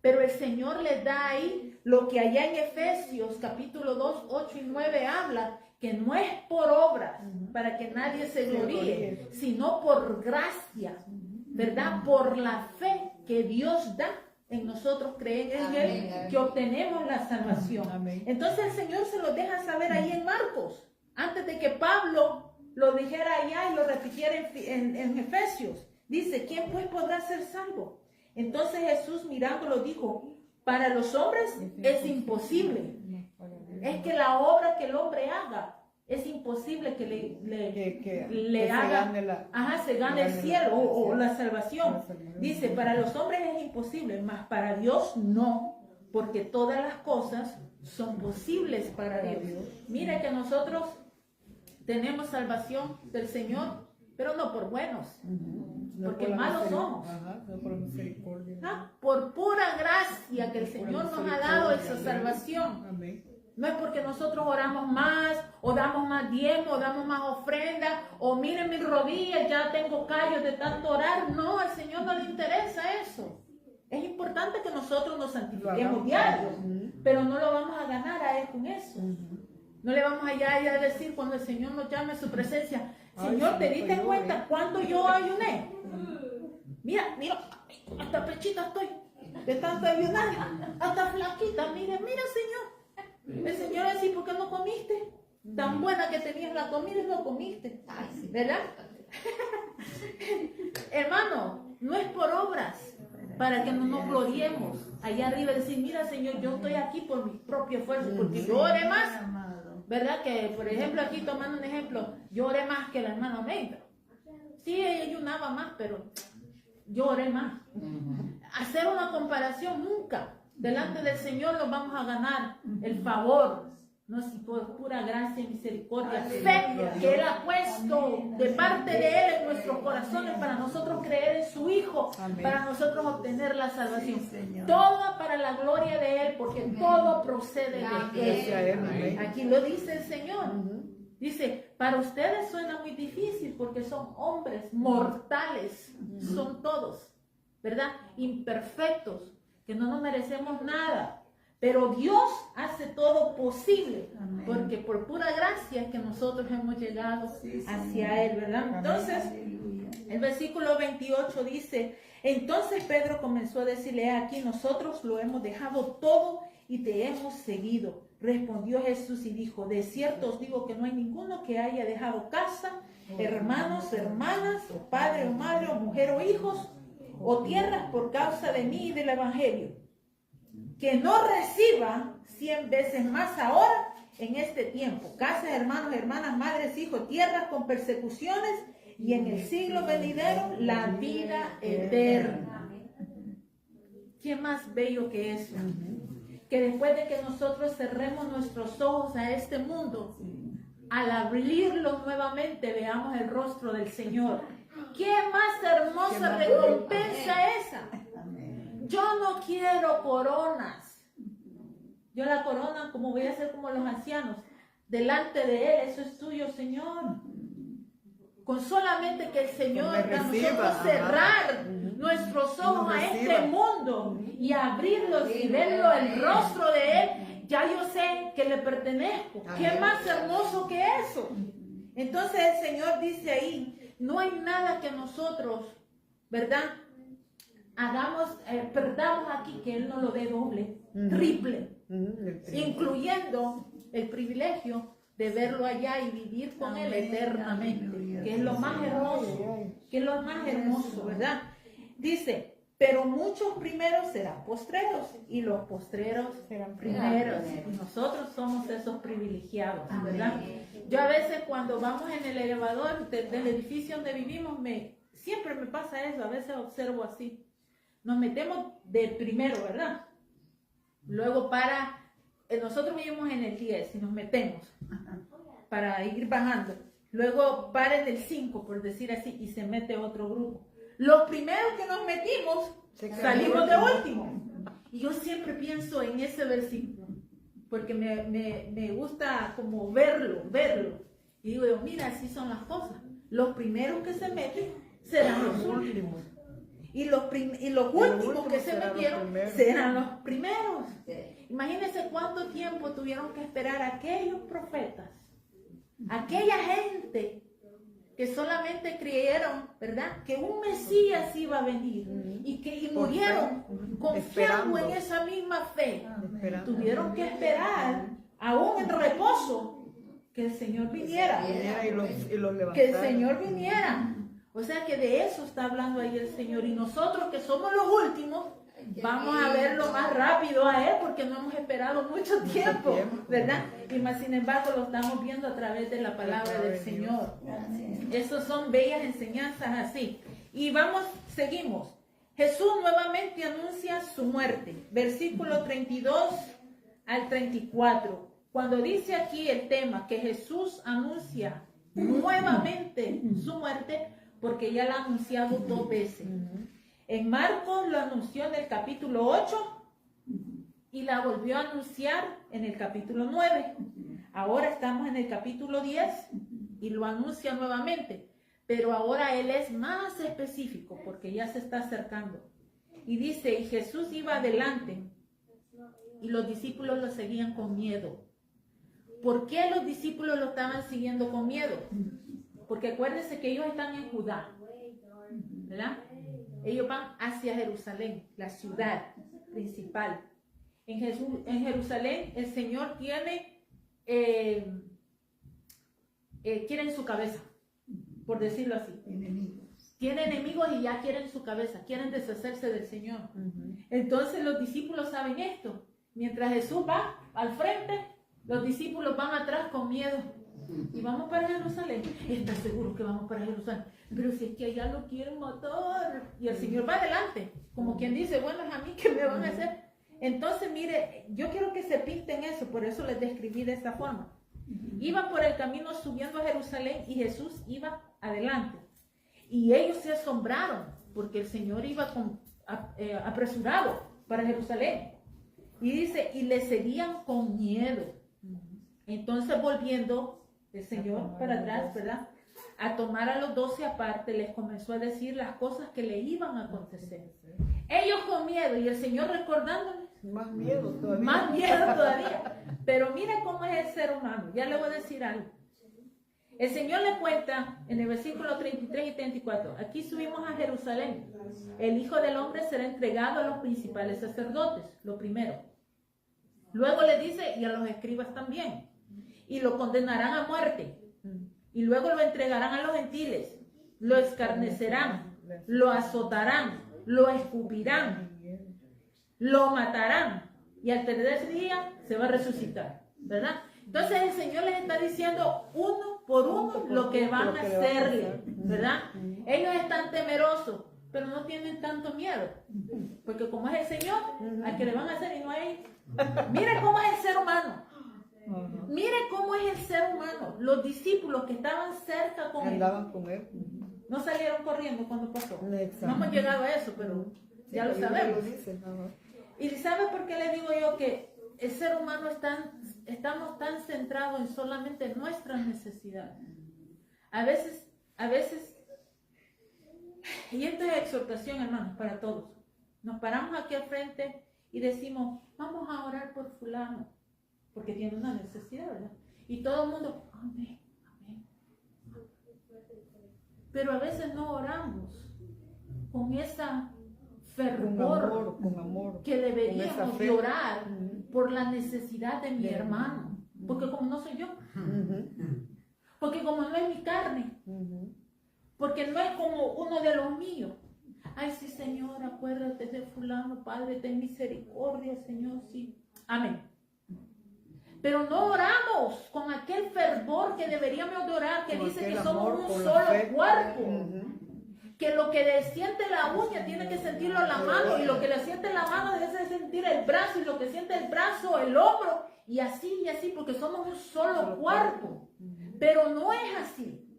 Pero el Señor les da ahí lo que allá en Efesios capítulo 2, 8 y 9 habla, que no es por obras para que nadie se gloríe, sino por gracia, ¿verdad? Por la fe que Dios da en nosotros creer en Amén. Él, que obtenemos la salvación. Amén. Entonces el Señor se lo deja saber ahí en Marcos, antes de que Pablo lo dijera allá y lo repitiera en Efesios. Dice, ¿quién pues podrá ser salvo? Entonces Jesús mirándolo dijo, para los hombres es imposible. Es que la obra que el hombre haga, es imposible que le haga, se gane el cielo o la salvación. Dice, para los hombres es imposible, mas para Dios no, porque todas las cosas son posibles para Dios. Mira que nosotros tenemos salvación del Señor, pero no por buenos, porque malos somos. No por misericordia. Por pura gracia que el Señor nos ha dado esa salvación. Amén. No es porque nosotros oramos más, o damos más diezmo, o damos más ofrenda, o miren mis rodillas, ya tengo callos de tanto orar. No, al Señor no le interesa eso. Es importante que nosotros nos santifiquemos diario, pero no lo vamos a ganar a Él con eso. No le vamos allá a decir cuando el Señor nos llame a su presencia, Señor, ¿te diste cuenta cuánto yo ayuné? Mira, hasta pechita estoy, de tanto ayunar, hasta flaquita, mira, Señor. El Señor así, ¿por qué no comiste? Tan buena que tenías la comida y no comiste, ¿verdad? Hermano, no es por obras para que no nos gloriemos allá arriba y decir, mira Señor, yo estoy aquí por mi propio esfuerzo, porque yo oré más, ¿verdad? Que por ejemplo aquí tomando un ejemplo, yo oré más que la hermana Meida. Sí, ella ayunaba más, pero yo oré más. Hacer una comparación nunca. Delante del Señor nos vamos a ganar el favor, no si por pura gracia y misericordia, fe que Él ha puesto de parte de Él en nuestros corazones para nosotros creer en su Hijo, para nosotros obtener la salvación. Todo para la gloria de Él, porque todo procede de Él. Aquí lo dice el Señor. Dice, para ustedes suena muy difícil porque son hombres mortales, son todos, ¿verdad? Imperfectos, que no nos merecemos nada, pero Dios hace todo posible, porque por pura gracia es que nosotros hemos llegado hacia Él, ¿verdad? Entonces, el versículo 28 dice, entonces Pedro comenzó a decirle, aquí nosotros lo hemos dejado todo y te hemos seguido. Respondió Jesús y dijo, de cierto os digo que no hay ninguno que haya dejado casa, hermanos, hermanas, o padre o madre, o mujer o hijos, o tierras por causa de mí y del evangelio, que no reciba 100 veces más ahora en este tiempo, casas, hermanos, hermanas, madres, hijos, tierras con persecuciones, y en el siglo venidero la vida eterna. ¿Qué más bello que eso? Que después de que nosotros cerremos nuestros ojos a este mundo, al abrirlos nuevamente veamos el rostro del Señor. ¿Qué más hermosa recompensa esa? Yo no quiero coronas. Yo la corona, como voy a hacer como los ancianos, delante de Él, eso es tuyo, Señor. Con solamente que el Señor, a nosotros cerrar nuestros ojos a este mundo y abrirlos y verlo el rostro de Él, ya yo sé que le pertenezco. ¿Qué más hermoso que eso? Entonces el Señor dice ahí, no hay nada que nosotros, ¿verdad? Perdamos aquí que Él no lo dé doble, triple, incluyendo el privilegio de verlo allá y vivir con Él eternamente, que es lo más hermoso, ¿verdad? Dice, pero muchos primeros serán postreros y los postreros serán primeros. Y nosotros somos esos privilegiados, ¿verdad? Yo a veces cuando vamos en el elevador del edificio donde vivimos, siempre me pasa eso, a veces observo así. Nos metemos de primero, ¿verdad? Luego nosotros vivimos en el 10 y nos metemos para ir bajando. Luego para en el 5, por decir así, y se mete otro grupo. Los primeros que nos metimos, salimos de último. Y yo siempre pienso en ese versículo, porque me gusta como verlo. Y digo, mira, así son las cosas. Los primeros que se meten serán los últimos. Y los últimos que se metieron serán los primeros. Imagínense cuánto tiempo tuvieron que esperar aquellos profetas, aquella gente que solamente creyeron, ¿verdad? Que un Mesías iba a venir y murieron confiando en esa misma fe. Tuvieron que esperar, aún en reposo, que el Señor viniera. Que el Señor viniera. O sea que de eso está hablando ahí el Señor. Y nosotros que somos los últimos, vamos a verlo más rápido a Él porque no hemos esperado mucho tiempo, ¿verdad? Y más sin embargo lo estamos viendo a través de la palabra del Señor. Esas son bellas enseñanzas así. Y seguimos. Jesús nuevamente anuncia su muerte. Versículo 32 al 34. Cuando dice aquí el tema que Jesús anuncia nuevamente su muerte, porque ya la ha anunciado 2 veces. En Marcos lo anunció en el capítulo 8 y la volvió a anunciar en el capítulo 9. Ahora estamos en el capítulo 10 y lo anuncia nuevamente. Pero ahora él es más específico porque ya se está acercando. Y dice, y Jesús iba adelante y los discípulos lo seguían con miedo. ¿Por qué los discípulos lo estaban siguiendo con miedo? Porque acuérdense que ellos están en Judá, ¿verdad? Ellos van hacia Jerusalén, la ciudad principal. En Jerusalén el Señor quieren su cabeza, por decirlo así. Tiene enemigos y ya quieren su cabeza, quieren deshacerse del Señor. Entonces los discípulos saben esto. Mientras Jesús va al frente, los discípulos van atrás con miedo. Y vamos para Jerusalén. ¿Estás seguro que vamos para Jerusalén? Pero si es que allá lo quieren matar. Y el Señor va adelante, como quien dice, bueno, es a mí que me van a hacer. Entonces, mire, yo quiero que se pinten eso, por eso les describí de esta forma. Iban por el camino subiendo a Jerusalén y Jesús iba adelante. Y ellos se asombraron porque el Señor iba apresurado para Jerusalén. Y dice, y le seguían con miedo. Entonces, volviendo el Señor para atrás, ¿verdad? A tomar a los 12 aparte, les comenzó a decir las cosas que le iban a acontecer. Ellos con miedo y el Señor recordándoles. Más miedo todavía. Más miedo todavía. Pero mire cómo es el ser humano. Ya le voy a decir algo. El Señor le cuenta en el versículo 33 y 34. Aquí subimos a Jerusalén. El Hijo del Hombre será entregado a los principales sacerdotes, lo primero. Luego le dice, y a los escribas también. Y lo condenarán a muerte. Y luego lo entregarán a los gentiles. Lo escarnecerán. Lo azotarán. Lo escupirán. Lo matarán. Y al tercer día se va a resucitar. ¿Verdad? Entonces el Señor les está diciendo uno por uno lo que van a hacerle. ¿Verdad? Ellos están temerosos, pero no tienen tanto miedo. Porque como es el Señor, al que le van a hacer y no hay. Mire cómo es el ser humano. Mire cómo es el ser humano. Los discípulos que estaban cerca con él, no salieron corriendo cuando pasó. No hemos llegado a eso, pero ya lo sabemos. Y ¿sabe por qué le digo yo que el ser humano estamos tan centrados en solamente nuestras necesidades? A veces, y esto es exhortación, hermanos, para todos. Nos paramos aquí al frente y decimos, vamos a orar por fulano, porque tiene una necesidad, ¿verdad? Y todo el mundo, amén, amén. Pero a veces no oramos con esa fervor, con amor, que deberíamos de orar por la necesidad de mi hermano. Porque como no soy yo, porque como no es mi carne, porque no es como uno de los míos. Ay, sí, Señor, acuérdate de fulano, Padre, ten misericordia, Señor, sí. Amén. Pero no oramos con aquel fervor que deberíamos de orar, que dice que somos un solo cuerpo. Que lo que le siente la uña tiene que sentirlo la mano, y lo que le siente la mano debe sentir el brazo, y lo que siente el brazo, el hombro, y así, porque somos un solo cuerpo. Pero no es así.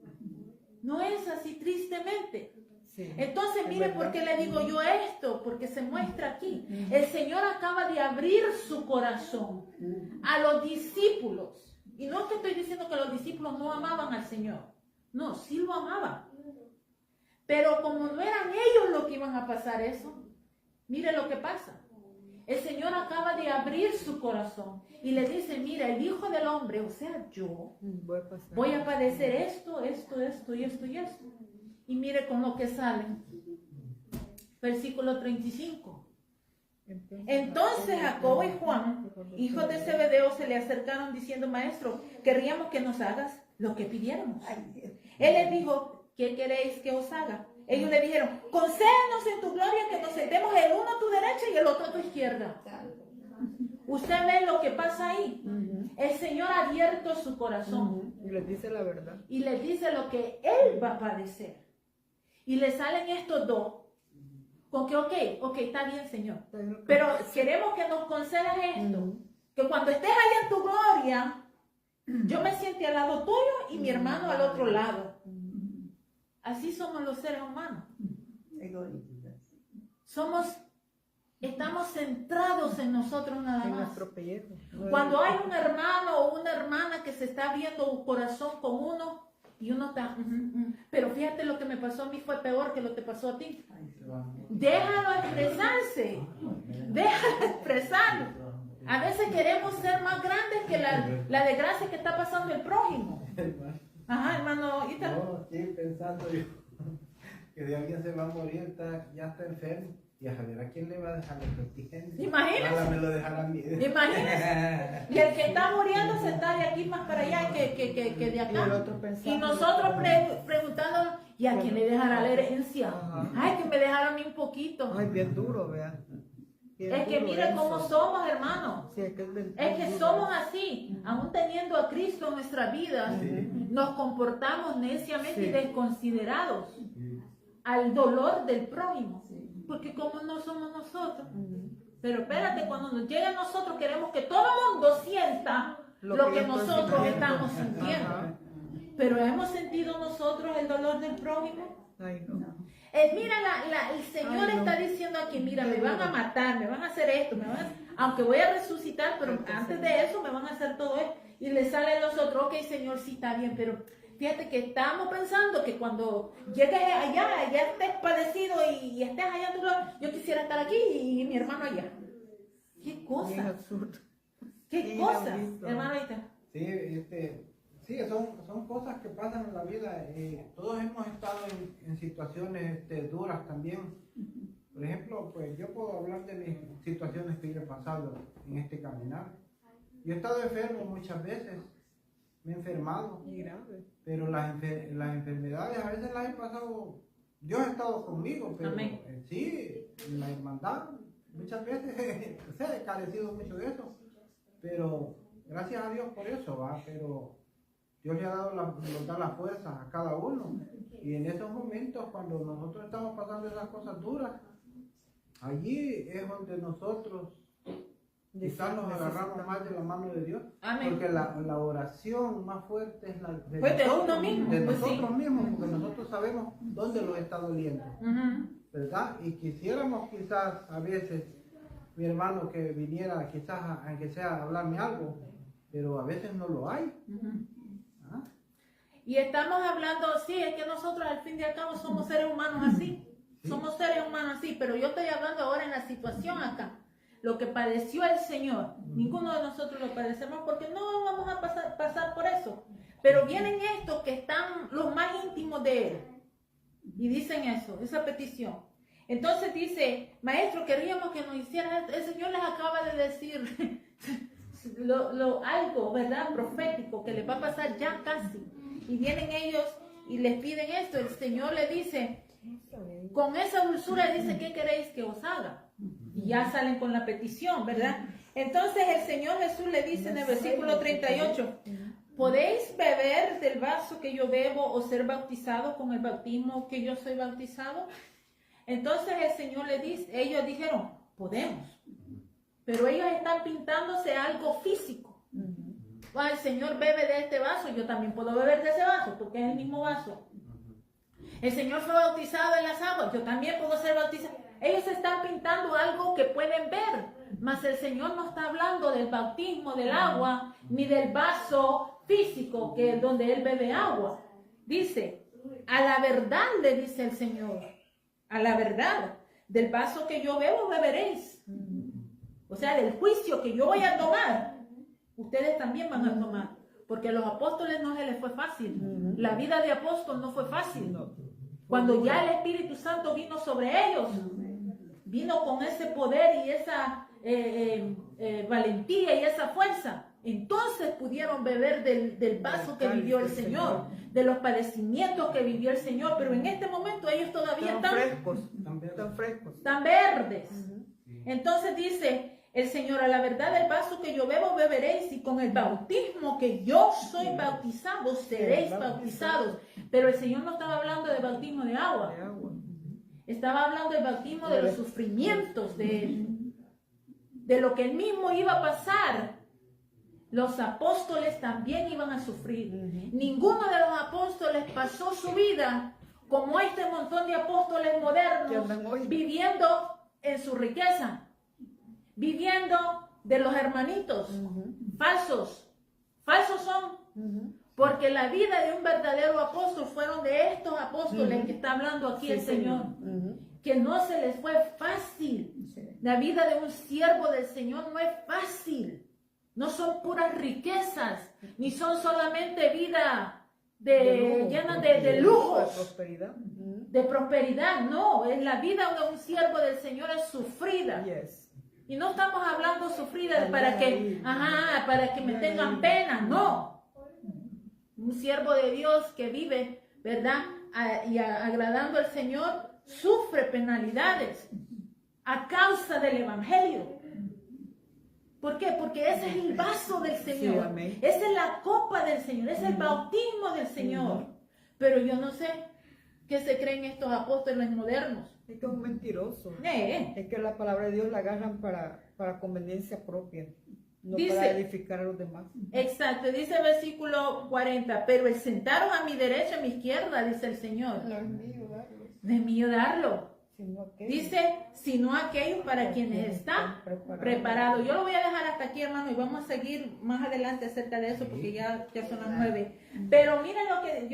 No es así, tristemente. Sí, entonces, mire por qué le digo yo esto, porque se muestra aquí. El Señor acaba de abrir su corazón a los discípulos. Y no es que estoy diciendo que los discípulos no amaban al Señor. No, sí lo amaban. Pero como no eran ellos los que iban a pasar eso, mire lo que pasa. El Señor acaba de abrir su corazón y le dice, mira, el Hijo del Hombre, o sea, yo, voy a padecer esto, esto, esto y esto y esto. Y mire con lo que sale. Versículo 35. Entonces Jacobo y Juan, hijos de Zebedeo, se le acercaron diciendo, maestro, querríamos que nos hagas lo que pidiéramos. Él les dijo, ¿qué queréis que os haga? Ellos le dijeron, concédenos en tu gloria que nos sentemos el uno a tu derecha y el otro a tu izquierda. Usted ve lo que pasa ahí. El Señor ha abierto su corazón. Y les dice la verdad. Y les dice lo que Él va a padecer. Y le salen estos dos. Con que, ok, está bien, Señor. Pero queremos que nos concedas esto. Que cuando estés allá en tu gloria, yo me siente al lado tuyo y mi hermano al otro lado. Así somos los seres humanos. Estamos centrados en nosotros nada más. Cuando hay un hermano o una hermana que se está viendo un corazón con uno y uno está, pero fíjate lo que me pasó a mí fue peor que lo que pasó a ti. Déjalo expresarse. Déjalo expresarlo. A veces queremos ser más grandes que la desgracia que está pasando el prójimo. Ajá, hermano. No, estoy pensando yo que de alguien se va a morir, ya está enfermo. Y a saber a quién le va a dejar lo que tiene. Imagínese. Me lo dejará a mí. Imagínese. Y el que está muriendo se está de aquí más para allá que de acá. Y nosotros preguntándonos, ¿y a quién le dejará la herencia? Ay, que me dejara a mí un poquito. Ay, bien duro, vea. Es que mire cómo somos, hermanos. Sí, es que somos así, aún teniendo a Cristo en nuestra vida, nos comportamos neciamente y desconsiderados al dolor del prójimo, porque como no somos nosotros. Pero espérate, cuando nos llegue a nosotros queremos que todo el mundo sienta lo que nosotros estamos sintiendo. Pero ¿hemos sentido nosotros el dolor del prójimo? Ay, no. Mira, el Señor está diciendo aquí, mira, me van a matar, me van a hacer esto, aunque voy a resucitar, pero antes de eso me van a hacer todo esto. Y le salen los otros, ok, Señor, sí está bien, pero fíjate que estamos pensando que cuando llegues allá, ya estés padecido y estés allá, yo quisiera estar aquí y mi hermano allá. ¿Qué cosa? ¿Qué cosa, hermanita? Sí, son cosas que pasan en la vida. Todos hemos estado en situaciones duras también. Por ejemplo, pues yo puedo hablar de mis situaciones que yo he pasado en este caminar. Yo he estado enfermo muchas veces, me he enfermado, pero las enfermedades a veces las he pasado, Dios ha estado conmigo, pero sí, la hermandad, muchas veces he carecido mucho de eso, pero gracias a Dios por eso, ¿va? Pero Dios le ha dado nos da la fuerza a cada uno. Y en esos momentos, cuando nosotros estamos pasando esas cosas duras, allí es donde nosotros quizás nos agarramos más de la mano de Dios. Amén. Porque la oración más fuerte es la de uno mismo. de nosotros mismos, porque nosotros sabemos dónde nos está doliendo. ¿Verdad? Y quisiéramos quizás a veces, mi hermano, que viniera quizás, aunque sea a hablarme algo, pero a veces no lo hay. Y estamos hablando, sí, es que nosotros al fin y al cabo somos seres humanos así. Somos seres humanos así, pero yo estoy hablando ahora en la situación acá. Lo que padeció el Señor, ninguno de nosotros lo padecemos porque no vamos a pasar por eso. Pero vienen estos que están los más íntimos de Él y dicen eso, esa petición. Entonces dice, maestro, queríamos que nos hicieras esto. El Señor les acaba de decir algo, ¿verdad? Profético, que les va a pasar ya casi. Y vienen ellos y les piden esto. El Señor le dice, con esa dulzura dice, ¿qué queréis que os haga? Y ya salen con la petición, ¿verdad? Entonces el Señor Jesús le dice en el versículo 38, ¿podéis beber del vaso que yo bebo o ser bautizado con el bautismo que yo soy bautizado? Entonces el Señor le dice, ellos dijeron, podemos. Pero ellos están pintándose algo físico. El Señor bebe de este vaso, yo también puedo beber de ese vaso, porque es el mismo vaso. El Señor fue bautizado en las aguas, yo también puedo ser bautizado. Ellos están pintando algo que pueden ver, mas el Señor no está hablando del bautismo del agua, ni del vaso físico, que es donde Él bebe agua. Dice, a la verdad le dice el Señor, a la verdad, del vaso que yo bebo beberéis. O sea, del juicio que yo voy a tomar, ustedes también van a tomar. Porque a los apóstoles no se les fue fácil. La vida de apóstol no fue fácil. Cuando ya el Espíritu Santo vino sobre ellos, vino con ese poder y esa valentía y esa fuerza, entonces pudieron beber del vaso que vivió el Señor, de los padecimientos que vivió el Señor, pero en este momento ellos todavía están frescos, están verdes. Entonces dice el Señor: a la verdad el vaso que yo bebo beberéis, y con el bautismo que yo soy bautizado seréis bautizados. Pero el Señor no estaba hablando de bautismo de agua, estaba hablando del bautismo de los sufrimientos de Él, de lo que Él mismo iba a pasar. Los apóstoles también iban a sufrir. Ninguno de los apóstoles pasó su vida como este montón de apóstoles modernos, viviendo en su riqueza, viviendo de los hermanitos. Falsos son. Porque la vida de un verdadero apóstol fueron de estos apóstoles que está hablando aquí el Señor. Que no se les fue fácil. La vida de un siervo del Señor no es fácil. No son puras riquezas, ni son solamente vida llena de lujos, de prosperidad. No, es la vida de un siervo del Señor es sufrida. Y no estamos hablando sufrida para que me tengan pena, no. Un siervo de Dios que vive, ¿verdad? Y agradando al Señor, sufre penalidades a causa del Evangelio. ¿Por qué? Porque ese es el vaso del Señor. Esa es la copa del Señor. Ese es el bautismo del Señor. Pero yo no sé qué se creen estos apóstoles modernos. Es que es un mentiroso. Es que la palabra de Dios la agarran para conveniencia propia, no dice, para edificar a los demás. Exacto, dice el versículo 40, pero el sentaron a mi derecha, a mi izquierda, dice el Señor. No es mío darlo. No es mío darlo. Dice, sino aquellos para quienes están preparados. Yo lo voy a dejar hasta aquí, hermano, y vamos a seguir más adelante acerca de eso, porque ya son las 9. Pero miren lo que